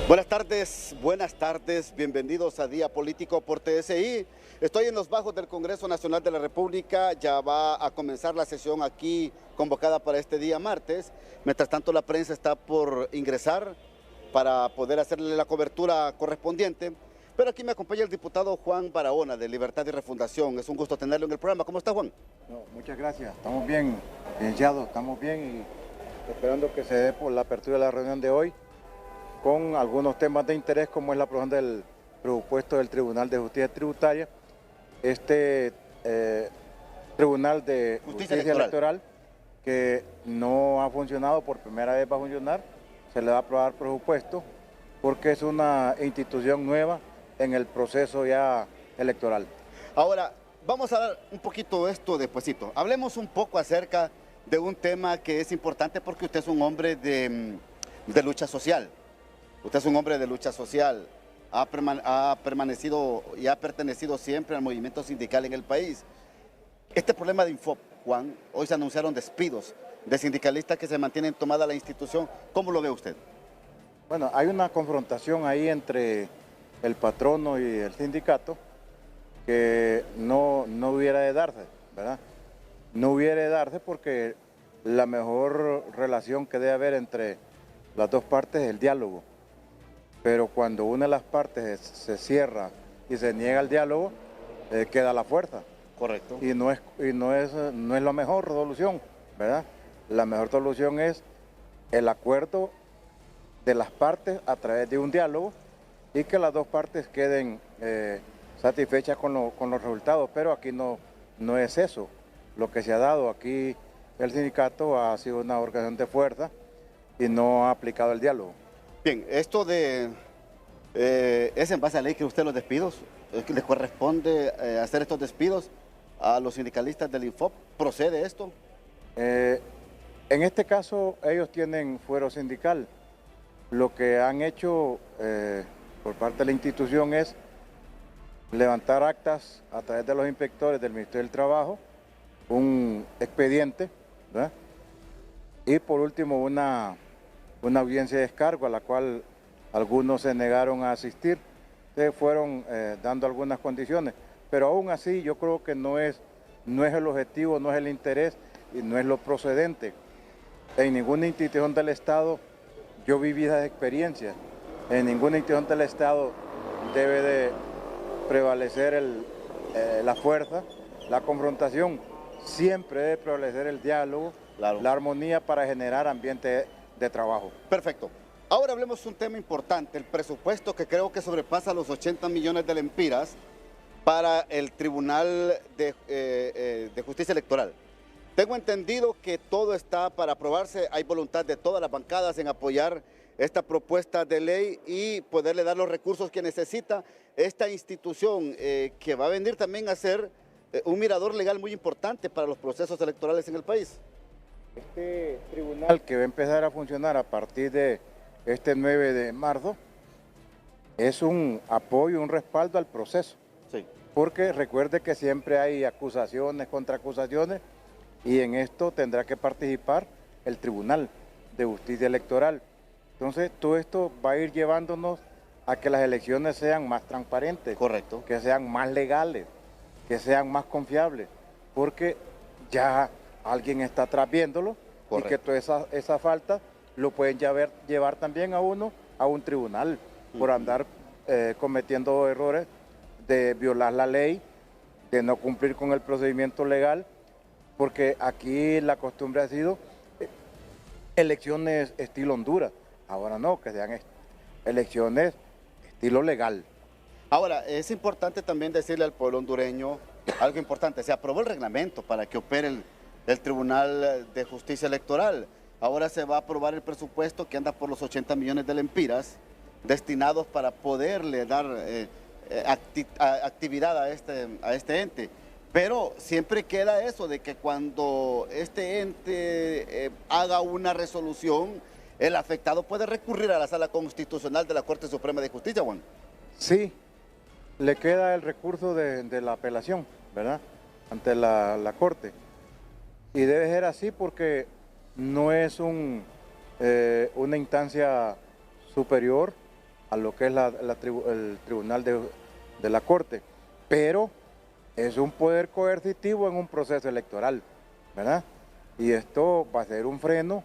Buenas tardes, bienvenidos a Día Político por TSI. Estoy en los bajos del Congreso Nacional de la República, ya va a comenzar la sesión aquí convocada para este día martes. Mientras tanto, la prensa está por ingresar para poder hacerle la cobertura correspondiente. Pero aquí me acompaña el diputado Juan Barahona de Libertad y Refundación. Es un gusto tenerlo en el programa. ¿Cómo está, Juan? No, muchas gracias, estamos bien, licenciado, estamos bien y esperando que se dé por la apertura de la reunión de hoy con algunos temas de interés como es la aprobación del presupuesto del Tribunal de Justicia Tributaria. Este Tribunal de Justicia Electoral que no ha funcionado, por primera vez va a funcionar, se le va a aprobar presupuesto porque es una institución nueva en el proceso ya electoral. Ahora, vamos a dar un poquito esto despuesito. Hablemos un poco acerca de un tema que es importante porque usted es un hombre de lucha social. Usted es un hombre de lucha social, ha permanecido y ha pertenecido siempre al movimiento sindical en el país. Este problema de Infop, Juan, hoy se anunciaron despidos de sindicalistas que se mantienen tomada la institución. ¿Cómo lo ve usted? Bueno, hay una confrontación ahí entre el patrono y el sindicato que no hubiera de darse, ¿verdad? No hubiera de darse porque la mejor relación que debe haber entre las dos partes es el diálogo. Pero cuando una de las partes se cierra y se niega el diálogo, queda la fuerza. Correcto. Y no es la mejor solución, ¿verdad? La mejor solución es el acuerdo de las partes a través de un diálogo y que las dos partes queden satisfechas con los resultados. Pero aquí no es eso. Lo que se ha dado aquí, el sindicato ha sido una organización de fuerza y no ha aplicado el diálogo. Bien, esto ¿es en base a ley que usted los despidos? ¿Les corresponde hacer estos despidos a los sindicalistas del Infop? ¿Procede esto? En este caso, ellos tienen fuero sindical. Lo que han hecho por parte de la institución es levantar actas a través de los inspectores del Ministerio del Trabajo, un expediente, ¿verdad? Y por último una audiencia de descargo a la cual algunos se negaron a asistir, se fueron dando algunas condiciones, pero aún así yo creo que no es el objetivo, no es el interés y no es lo procedente. En ninguna institución del Estado yo viví esas experiencias, en ninguna institución del Estado debe de prevalecer la fuerza, la confrontación, siempre debe prevalecer el diálogo, claro, la armonía para generar ambiente de trabajo. Perfecto. Ahora hablemos de un tema importante, el presupuesto que creo que sobrepasa los 80 millones de lempiras para el Tribunal de Justicia Electoral. Tengo entendido que todo está para aprobarse, hay voluntad de todas las bancadas en apoyar esta propuesta de ley y poderle dar los recursos que necesita esta institución que va a venir también a ser un mirador legal muy importante para los procesos electorales en el país. Este tribunal que va a empezar a funcionar a partir de este 9 de marzo es un apoyo, un respaldo al proceso. Sí. Porque recuerde que siempre hay acusaciones, contraacusaciones, y en esto tendrá que participar el Tribunal de Justicia Electoral. Entonces, todo esto va a ir llevándonos a que las elecciones sean más transparentes. Correcto. Que sean más legales, que sean más confiables, porque ya alguien está atrás viéndolo. Correcto. Y que toda esa falta lo pueden llevar también a uno a un tribunal por andar cometiendo errores de violar la ley, de no cumplir con el procedimiento legal, porque aquí la costumbre ha sido elecciones estilo Honduras. Ahora no, que sean elecciones estilo legal. Ahora, es importante también decirle al pueblo hondureño algo importante. Se aprobó el reglamento para que opere el Tribunal de Justicia Electoral. Ahora se va a aprobar el presupuesto que anda por los 80 millones de lempiras destinados para poderle dar actividad a este ente. Pero siempre queda eso de que cuando este ente haga una resolución, el afectado puede recurrir a la Sala Constitucional de la Corte Suprema de Justicia, Juan. Sí, le queda el recurso de la apelación, ¿verdad? Ante la Corte. Y debe ser así porque no es una instancia superior, a lo que es el tribunal de la Corte, pero es un poder coercitivo en un proceso electoral, ¿verdad? Y esto va a ser un freno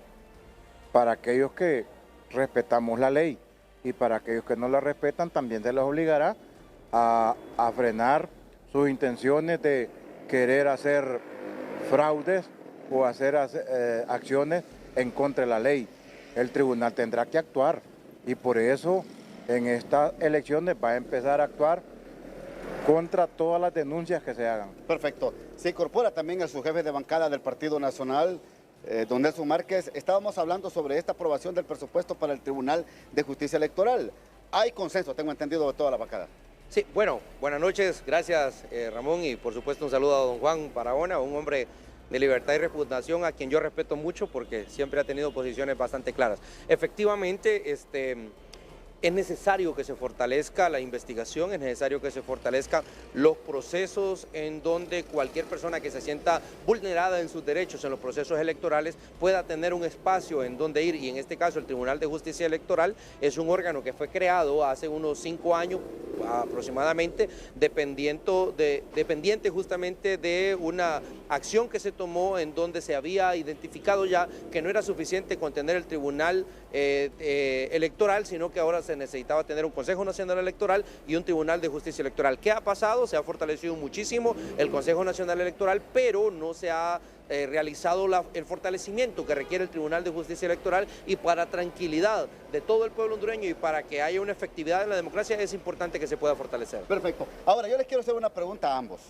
para aquellos que respetamos la ley, y para aquellos que no la respetan también se les obligará a frenar sus intenciones de querer hacer fraudes o hacer acciones en contra de la ley. El tribunal tendrá que actuar, y por eso en estas elecciones va a empezar a actuar contra todas las denuncias que se hagan. Perfecto. Se incorpora también a su jefe de bancada del Partido Nacional, don Nelson Márquez. Estábamos hablando sobre esta aprobación del presupuesto para el Tribunal de Justicia Electoral. Hay consenso, tengo entendido, de toda la bancada. Sí, bueno, buenas noches, gracias Ramón, y por supuesto un saludo a don Juan Barahona, un hombre de libertad y reputación a quien yo respeto mucho porque siempre ha tenido posiciones bastante claras. Efectivamente, es necesario que se fortalezca la investigación, es necesario que se fortalezcan los procesos en donde cualquier persona que se sienta vulnerada en sus derechos en los procesos electorales pueda tener un espacio en donde ir, y en este caso el Tribunal de Justicia Electoral es un órgano que fue creado hace unos 5 años aproximadamente, dependiente justamente de una acción que se tomó en donde se había identificado ya que no era suficiente con tener el Tribunal electoral, sino que ahora se necesitaba tener un Consejo Nacional Electoral y un Tribunal de Justicia Electoral. ¿Qué ha pasado? Se ha fortalecido muchísimo el Consejo Nacional Electoral, pero no se ha realizado el fortalecimiento que requiere el Tribunal de Justicia Electoral, y para tranquilidad de todo el pueblo hondureño y para que haya una efectividad en la democracia es importante que se pueda fortalecer. Perfecto. Ahora, yo les quiero hacer una pregunta a ambos,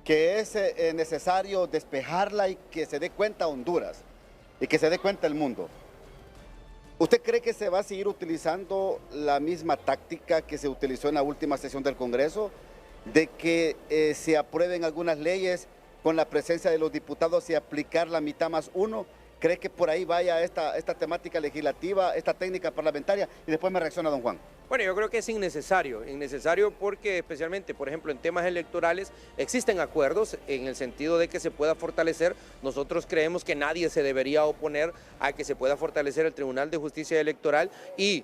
que es necesario despejarla y que se dé cuenta Honduras y que se dé cuenta el mundo. ¿Usted cree que se va a seguir utilizando la misma táctica que se utilizó en la última sesión del Congreso, de que se aprueben algunas leyes con la presencia de los diputados y aplicar la mitad más uno? ¿Cree que por ahí vaya esta temática legislativa, esta técnica parlamentaria? Y después me reacciona don Juan. Bueno, yo creo que es innecesario porque especialmente, por ejemplo, en temas electorales existen acuerdos en el sentido de que se pueda fortalecer. Nosotros creemos que nadie se debería oponer a que se pueda fortalecer el Tribunal de Justicia Electoral, y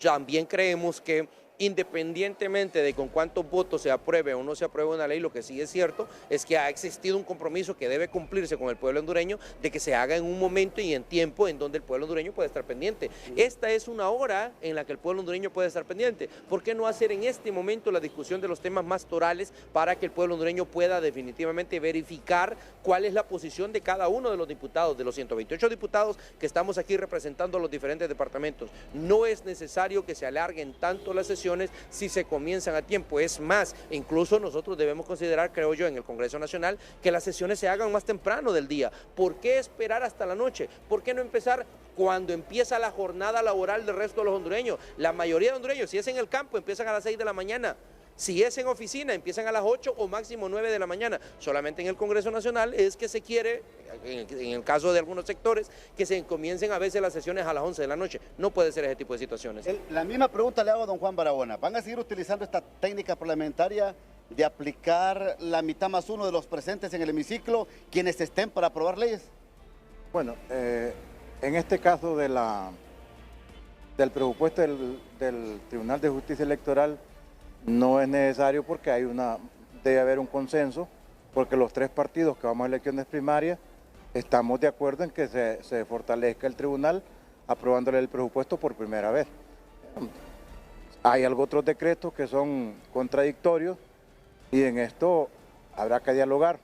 también creemos que independientemente de con cuántos votos se apruebe o no se apruebe una ley, lo que sí es cierto es que ha existido un compromiso que debe cumplirse con el pueblo hondureño de que se haga en un momento y en tiempo en donde el pueblo hondureño puede estar pendiente. Esta es una hora en la que el pueblo hondureño puede estar pendiente. ¿Por qué no hacer en este momento la discusión de los temas más torales para que el pueblo hondureño pueda definitivamente verificar cuál es la posición de cada uno de los diputados, de los 128 diputados que estamos aquí representando a los diferentes departamentos? No es necesario que se alarguen tanto las sesiones si se comienzan a tiempo. Es más, incluso nosotros debemos considerar, creo yo, en el Congreso Nacional, que las sesiones se hagan más temprano del día. ¿Por qué esperar hasta la noche? ¿Por qué no empezar cuando empieza la jornada laboral del resto de los hondureños? La mayoría de hondureños, si es en el campo, empiezan a las 6 de la mañana. Si es en oficina, empiezan a las 8 o máximo 9 de la mañana. Solamente en el Congreso Nacional es que se quiere, en el caso de algunos sectores, que se comiencen a veces las sesiones a las 11 de la noche. No puede ser ese tipo de situaciones. La misma pregunta le hago a don Juan Barahona. ¿Van a seguir utilizando esta técnica parlamentaria de aplicar la mitad más uno de los presentes en el hemiciclo, quienes estén para aprobar leyes? Bueno, en este caso del presupuesto del Tribunal de Justicia Electoral, no es necesario porque debe haber un consenso, porque los 3 partidos que vamos a elecciones primarias estamos de acuerdo en que se fortalezca el tribunal aprobándole el presupuesto por primera vez. Hay otros decretos que son contradictorios y en esto habrá que dialogar.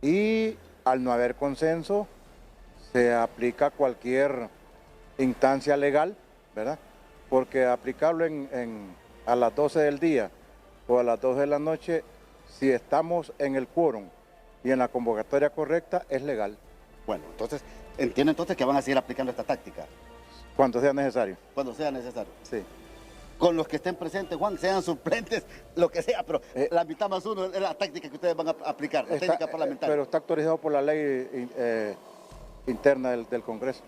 Y al no haber consenso se aplica cualquier instancia legal, ¿verdad? Porque aplicarlo a las 12 del día o a las 12 de la noche, si estamos en el quórum y en la convocatoria correcta, es legal. Bueno, entonces, entiendo entonces que van a seguir aplicando esta táctica. Cuando sea necesario. Cuando sea necesario. Sí. Con los que estén presentes, Juan, sean suplentes, lo que sea, pero la mitad más uno es la táctica que ustedes van a aplicar, la técnica parlamentaria. Pero está autorizado por la ley interna del Congreso.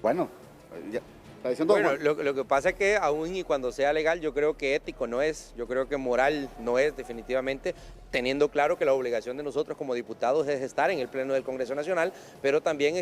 Bueno, Está diciendo Bueno, Juan. lo que pasa es que aún y cuando sea legal, yo creo que ético no es, yo creo que moral no es definitivamente, teniendo claro que la obligación de nosotros como diputados es estar en el Pleno del Congreso Nacional, pero también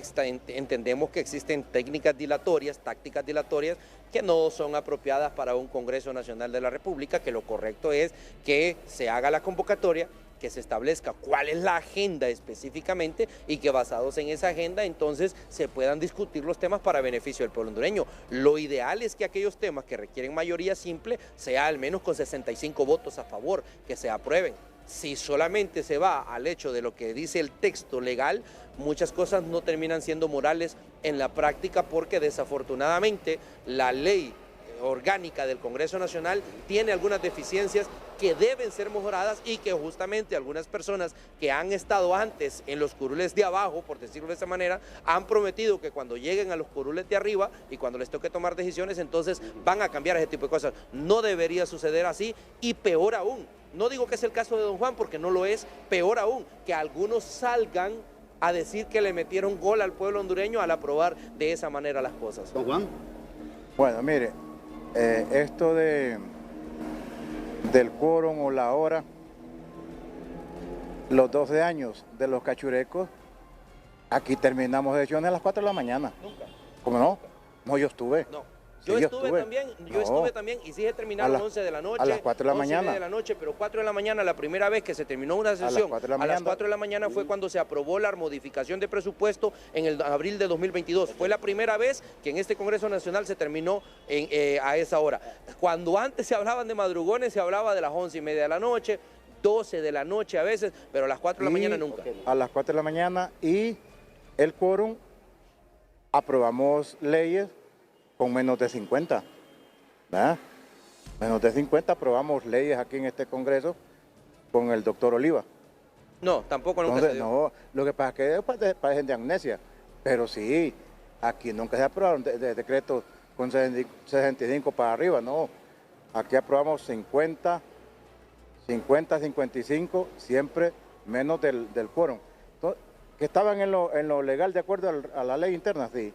entendemos que existen técnicas dilatorias, tácticas dilatorias, que no son apropiadas para un Congreso Nacional de la República, que lo correcto es que se haga la convocatoria, que se establezca cuál es la agenda específicamente y que basados en esa agenda entonces se puedan discutir los temas para beneficio del pueblo hondureño. Lo ideal es que aquellos temas que requieren mayoría simple sea al menos con 65 votos a favor, que se aprueben. Si solamente se va al hecho de lo que dice el texto legal, muchas cosas no terminan siendo morales en la práctica porque desafortunadamente la ley orgánica del Congreso Nacional tiene algunas deficiencias que deben ser mejoradas y que justamente algunas personas que han estado antes en los curules de abajo, por decirlo de esa manera, han prometido que cuando lleguen a los curules de arriba y cuando les toque tomar decisiones, entonces van a cambiar ese tipo de cosas. No debería suceder así y peor aún, no digo que es el caso de don Juan porque no lo es, peor aún, que algunos salgan a decir que le metieron gol al pueblo hondureño al aprobar de esa manera las cosas. Don Juan. Bueno, mire, esto del quórum o la hora, los 12 años de los cachurecos, aquí terminamos sesiones a las 4 de la mañana. Nunca. ¿Cómo no? No, yo estuve. No. Sí, Yo estuve también y sí se terminaron a las 11 de la noche. A las 4 de la 11 mañana. de la noche, pero 4 de la mañana, la primera vez que se terminó una sesión, a las 4 de la mañana fue cuando se aprobó la modificación de presupuesto en el abril de 2022. Fue la primera vez que en este Congreso Nacional se terminó a esa hora. Cuando antes se hablaban de madrugones, se hablaba de las 11:30 de la noche, 12 de la noche a veces, pero a las 4 de la mañana nunca. A las 4 de la mañana y el quórum aprobamos leyes con menos de 50. ¿verdad? Menos de 50 aprobamos leyes aquí en este Congreso con el doctor Oliva. No, tampoco nunca Entonces, se dio. no, lo que pasa es que parecen de amnesia, pero sí, aquí nunca se aprobaron decretos con 65 para arriba, no. Aquí aprobamos 50, 55, siempre menos del quórum. Que estaban en lo legal de acuerdo a la ley interna, sí,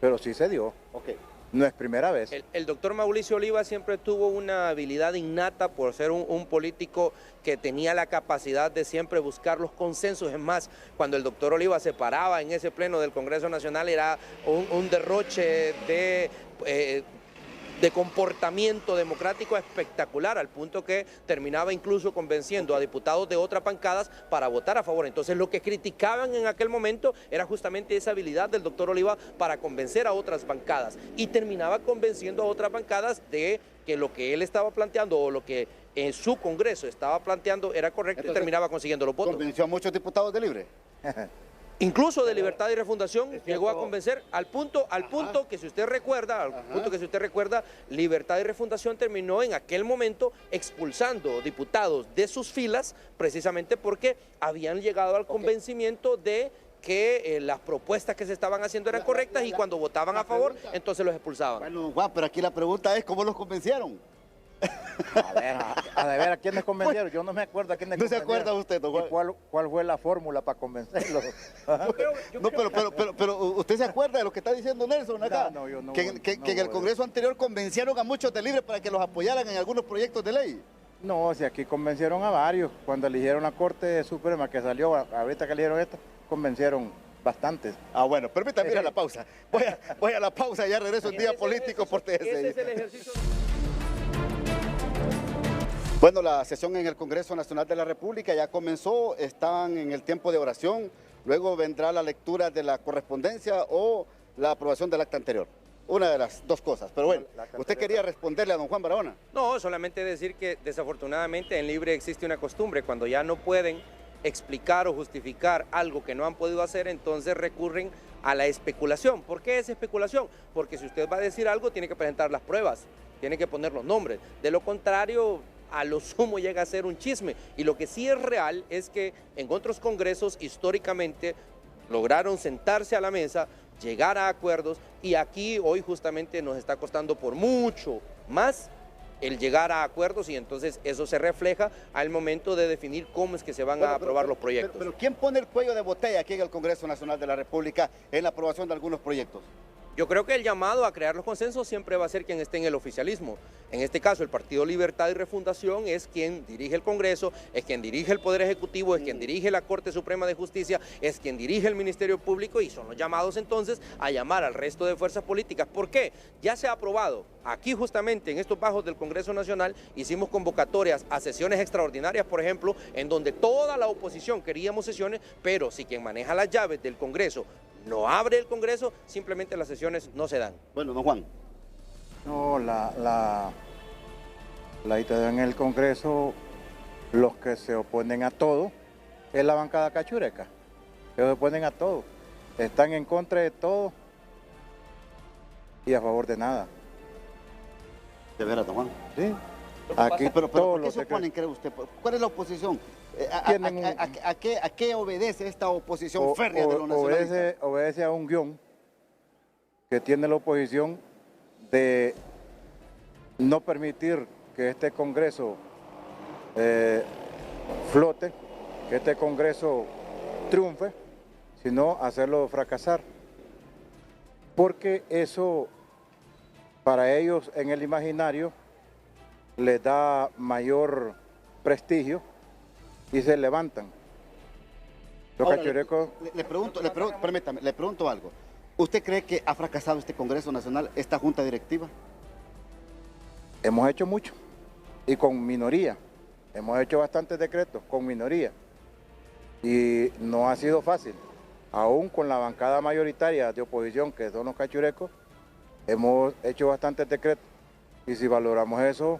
pero sí se dio. Ok. No es primera vez. El doctor Mauricio Oliva siempre tuvo una habilidad innata por ser un político que tenía la capacidad de siempre buscar los consensos. Es más, cuando el doctor Oliva se paraba en ese pleno del Congreso Nacional era un derroche de comportamiento democrático espectacular, al punto que terminaba incluso convenciendo a diputados de otras bancadas para votar a favor. Entonces lo que criticaban en aquel momento era justamente esa habilidad del doctor Oliva para convencer a otras bancadas y terminaba convenciendo a otras bancadas de que lo que él estaba planteando o lo que en su Congreso estaba planteando era correcto. Entonces, y terminaba consiguiendo los votos. ¿Convenció a muchos diputados de Libre? Incluso de Libertad y Refundación llegó a convencer al punto que si usted recuerda, Libertad y Refundación terminó en aquel momento expulsando diputados de sus filas precisamente porque habían llegado al convencimiento de que las propuestas que se estaban haciendo eran correctas y cuando votaban a favor, entonces los expulsaban. Bueno, Juan, pero aquí la pregunta es ¿cómo los convencieron? A ver, ¿a quiénes convencieron? Yo no me acuerdo a quiénes convencieron. ¿No se acuerda usted, don Juan? ¿Cuál fue la fórmula para convencerlos? No, pero ¿usted se acuerda de lo que está diciendo Nelson acá? No, yo no. Que en el Congreso anterior convencieron a muchos de Libre para que los apoyaran en algunos proyectos de ley. No, si aquí convencieron a varios. Cuando eligieron la Corte Suprema que salió, ahorita que eligieron esta, convencieron bastantes. Ah, bueno, permítame ir a la pausa. Voy a la pausa y ya regreso en Día Político por TSI. Ese es el ejercicio. Bueno, la sesión en el Congreso Nacional de la República ya comenzó, están en el tiempo de oración, luego vendrá la lectura de la correspondencia o la aprobación del acta anterior. Una de las dos cosas, pero bueno, ¿usted quería responderle a don Juan Barahona? No, solamente decir que desafortunadamente en Libre existe una costumbre, cuando ya no pueden explicar o justificar algo que no han podido hacer, entonces recurren a la especulación. ¿Por qué es especulación? Porque si usted va a decir algo, tiene que presentar las pruebas, tiene que poner los nombres. De lo contrario, a lo sumo llega a ser un chisme. Y lo que sí es real es que en otros congresos históricamente lograron sentarse a la mesa, llegar a acuerdos, y aquí hoy justamente nos está costando por mucho más el llegar a acuerdos, y entonces eso se refleja al momento de definir cómo es que se van a aprobar los proyectos. Pero ¿quién pone el cuello de botella aquí en el Congreso Nacional de la República en la aprobación de algunos proyectos? Yo creo que el llamado a crear los consensos siempre va a ser quien esté en el oficialismo. En este caso, el Partido Libertad y Refundación es quien dirige el Congreso, es quien dirige el Poder Ejecutivo, es quien dirige la Corte Suprema de Justicia, es quien dirige el Ministerio Público y son los llamados entonces a llamar al resto de fuerzas políticas. ¿Por qué? Ya se ha aprobado. Aquí justamente en estos bajos del Congreso Nacional hicimos convocatorias a sesiones extraordinarias, por ejemplo, en donde toda la oposición queríamos sesiones, pero si quien maneja las llaves del Congreso no abre el Congreso, simplemente las sesiones no se dan. Bueno, don Juan. No, la situación en el Congreso, los que se oponen a todo, es la bancada cachureca. Ellos se oponen a todo. Están en contra de todo y a favor de nada. De veras, don Juan. Sí. Aquí, pero todos ¿por qué los se oponen, cree usted? ¿Cuál es la oposición? ¿A qué obedece esta oposición férrea de los nacionalistas? Obedece a un guión que tiene la oposición de no permitir que este Congreso flote, que este Congreso triunfe, sino hacerlo fracasar. Porque eso, para ellos en el imaginario, les da mayor prestigio y se levantan. Los cachurecos... Permítame, le pregunto algo. ¿Usted cree que ha fracasado este Congreso Nacional, esta Junta Directiva? Hemos hecho mucho y con minoría. Hemos hecho bastantes decretos con minoría y no ha sido fácil. Aún con la bancada mayoritaria de oposición, que son los cachurecos, hemos hecho bastantes decretos y si valoramos eso,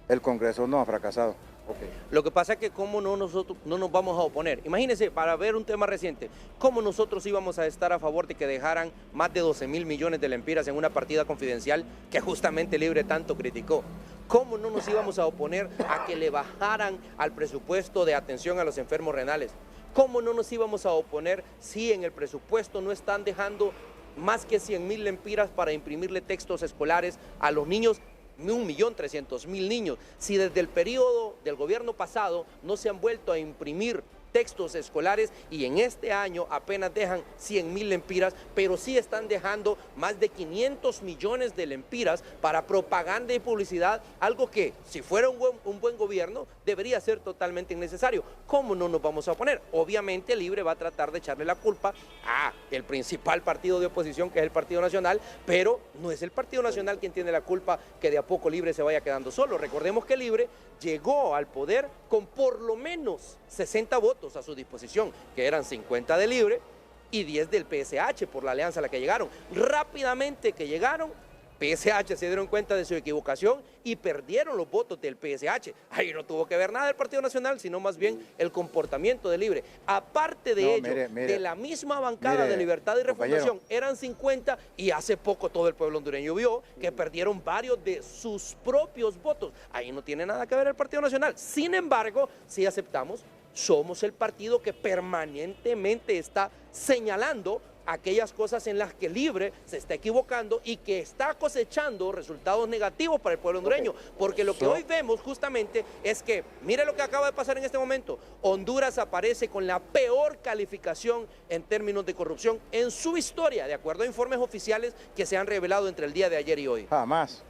el Congreso no ha fracasado. Okay. Lo que pasa es que cómo nosotros no nos vamos a oponer. Imagínense, para ver un tema reciente, cómo nosotros íbamos a estar a favor de que dejaran más de 12.000 millones de lempiras en una partida confidencial que justamente Libre tanto criticó. ¿Cómo no nos íbamos a oponer a que le bajaran al presupuesto de atención a los enfermos renales? ¿Cómo no nos íbamos a oponer si en el presupuesto no están dejando más que 100.000 lempiras para imprimirle textos escolares a los niños? 1.300.000 niños. Si desde el periodo del gobierno pasado no se han vuelto a imprimir textos escolares y en este año apenas dejan 100.000 lempiras, pero sí están dejando más de 500 millones de lempiras para propaganda y publicidad, algo que si fuera un buen gobierno debería ser totalmente innecesario. ¿Cómo no nos vamos a oponer? Obviamente Libre va a tratar de echarle la culpa a el principal partido de oposición, que es el Partido Nacional, pero no es el Partido Nacional quien tiene la culpa que de a poco Libre se vaya quedando solo. Recordemos que Libre llegó al poder con por lo menos 60 votos a su disposición, que eran 50 de Libre y 10 del PSH por la alianza a la que llegaron. Rápidamente que llegaron, PSH se dieron cuenta de su equivocación y perdieron los votos del PSH. Ahí no tuvo que ver nada el Partido Nacional, sino más bien el comportamiento de Libre. Aparte de ello, de la misma bancada de Libertad y Refundación, eran 50 y hace poco todo el pueblo hondureño vio que perdieron varios de sus propios votos. Ahí no tiene nada que ver el Partido Nacional. Sin embargo, sí aceptamos, somos el partido que permanentemente está señalando aquellas cosas en las que Libre se está equivocando y que está cosechando resultados negativos para el pueblo hondureño. Porque lo que hoy vemos justamente es que, mire lo que acaba de pasar en este momento, Honduras aparece con la peor calificación en términos de corrupción en su historia, de acuerdo a informes oficiales que se han revelado entre el día de ayer y hoy. Jamás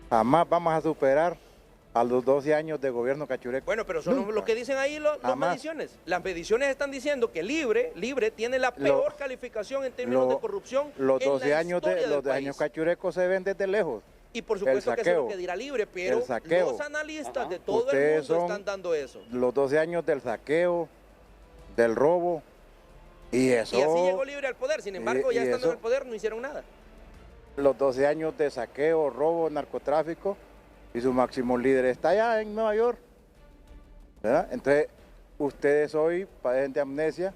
vamos a superar a los 12 años de gobierno cachureco. Bueno, pero son lo que dicen ahí las mediciones. Las mediciones están diciendo que Libre tiene la peor calificación en términos de corrupción. Los 12 años cachurecos se ven desde lejos. Y por supuesto que eso es lo que dirá Libre, pero los analistas de todo el mundo están dando eso. Los 12 años del saqueo, del robo, y eso... Y así llegó Libre al poder, sin embargo, ya estando en el poder no hicieron nada. Los 12 años de saqueo, robo, narcotráfico, y su máximo líder está allá en Nueva York, ¿verdad? Entonces, ustedes hoy padecen de amnesia,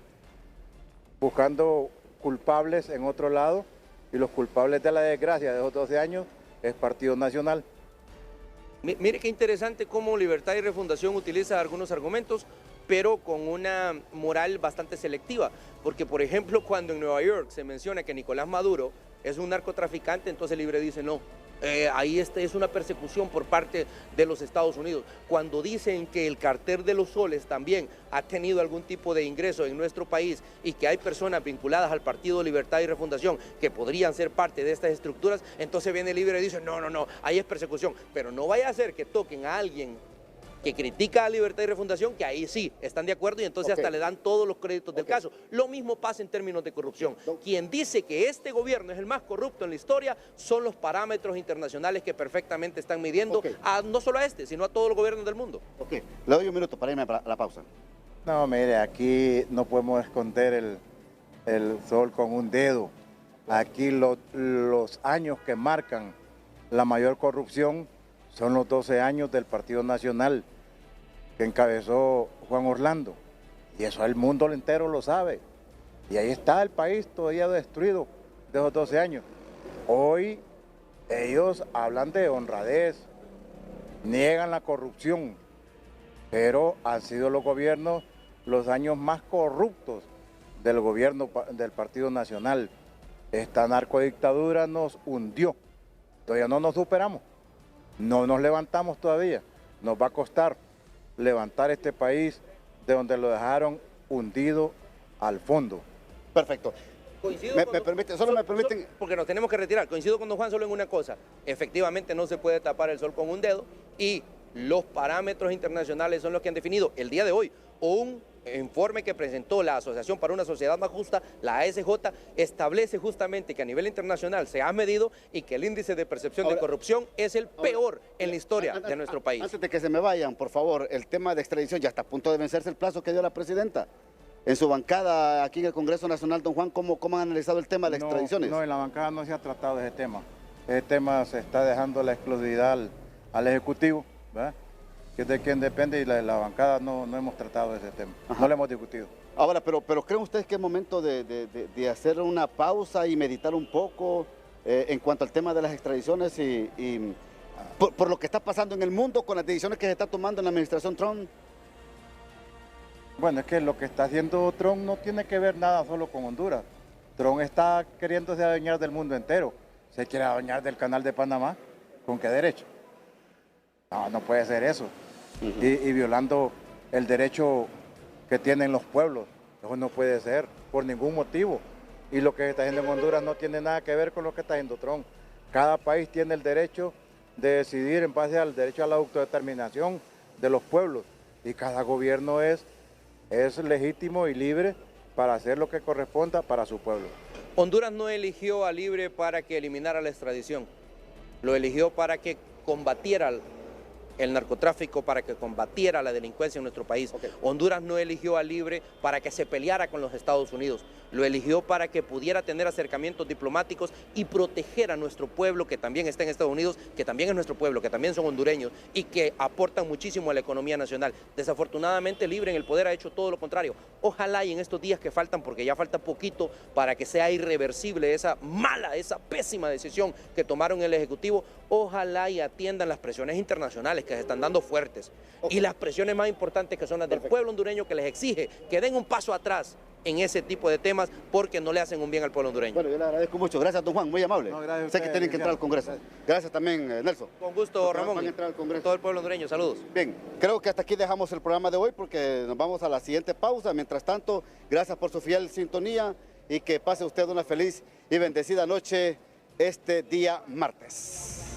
buscando culpables en otro lado, y los culpables de la desgracia de esos 12 años es Partido Nacional. Mire qué interesante cómo Libertad y Refundación utiliza algunos argumentos, pero con una moral bastante selectiva, porque por ejemplo cuando en Nueva York se menciona que Nicolás Maduro es un narcotraficante, entonces Libre dice no. Ahí es una persecución por parte de los Estados Unidos. Cuando dicen que el cartel de los soles también ha tenido algún tipo de ingreso en nuestro país y que hay personas vinculadas al Partido Libertad y Refundación que podrían ser parte de estas estructuras, entonces viene Libre y dice no, ahí es persecución. Pero no vaya a ser que toquen a alguien que critica a Libertad y Refundación, que ahí sí están de acuerdo y entonces hasta le dan todos los créditos del caso. Lo mismo pasa en términos de corrupción. Quien dice que este gobierno es el más corrupto en la historia son los parámetros internacionales que perfectamente están midiendo no solo a este, sino a todos los gobiernos del mundo. Le doy un minuto para irme a la pausa. No, mire, aquí no podemos esconder el sol con un dedo. Aquí los años que marcan la mayor corrupción son los 12 años del Partido Nacional que encabezó Juan Orlando. Y eso el mundo entero lo sabe. Y ahí está el país todavía destruido de esos 12 años. Hoy ellos hablan de honradez, niegan la corrupción, pero han sido los gobiernos los años más corruptos del gobierno del Partido Nacional. Esta narcodictadura nos hundió. Todavía no nos superamos. No nos levantamos todavía. Nos va a costar levantar este país de donde lo dejaron hundido al fondo. Perfecto. Solo me permiten... Porque nos tenemos que retirar. Coincido con don Juan solo en una cosa. Efectivamente no se puede tapar el sol con un dedo y los parámetros internacionales son los que han definido el día de hoy un informe que presentó la Asociación para una Sociedad Más Justa, la ASJ, establece justamente que a nivel internacional se ha medido y que el índice de percepción de corrupción es el peor en la historia de nuestro país. Antes de que se me vayan, por favor, el tema de extradición ya está a punto de vencerse el plazo que dio la presidenta. En su bancada aquí en el Congreso Nacional, don Juan, ¿cómo han analizado el tema de las extradiciones? No, en la bancada no se ha tratado ese tema. Ese tema se está dejando la exclusividad al Ejecutivo, ¿verdad?, que es de quien depende, y la bancada no hemos tratado ese tema. Ajá. No lo hemos discutido. Ahora, pero ¿creen ustedes que es momento de hacer una pausa y meditar un poco en cuanto al tema de las extradiciones y por lo que está pasando en el mundo con las decisiones que se está tomando en la administración Trump? Bueno, es que lo que está haciendo Trump no tiene que ver nada solo con Honduras. Trump está queriéndose adueñar del mundo entero. Se quiere adueñar del canal de Panamá. ¿Con qué derecho? No puede ser eso. Y violando el derecho que tienen los pueblos. Eso no puede ser por ningún motivo. Y lo que se está haciendo en Honduras no tiene nada que ver con lo que está haciendo Trump. Cada país tiene el derecho de decidir en base al derecho a la autodeterminación de los pueblos. Y cada gobierno es legítimo y libre para hacer lo que corresponda para su pueblo. Honduras no eligió a Libre para que eliminara la extradición. Lo eligió para que combatiera el narcotráfico, para que combatiera la delincuencia en nuestro país. Honduras no eligió a Libre para que se peleara con los Estados Unidos. Lo eligió para que pudiera tener acercamientos diplomáticos y proteger a nuestro pueblo que también está en Estados Unidos, que también es nuestro pueblo, que también son hondureños y que aportan muchísimo a la economía nacional. Desafortunadamente Libre en el poder ha hecho todo lo contrario. Ojalá y en estos días que faltan, porque ya falta poquito para que sea irreversible esa pésima decisión que tomaron el Ejecutivo, ojalá y atiendan las presiones internacionales que se están dando fuertes y las presiones más importantes que son las del pueblo hondureño, que les exige que den un paso atrás en ese tipo de temas porque no le hacen un bien al pueblo hondureño. Bueno, yo le agradezco mucho. Gracias, don Juan, muy amable. No, gracias a sé ustedes, que tienen que entrar al Congreso. Gracias también, Nelson. Con gusto, Ramón. Van a entrar al Congreso. Todo el pueblo hondureño, saludos. Bien, creo que hasta aquí dejamos el programa de hoy porque nos vamos a la siguiente pausa. Mientras tanto, gracias por su fiel sintonía y que pase usted una feliz y bendecida noche este día martes.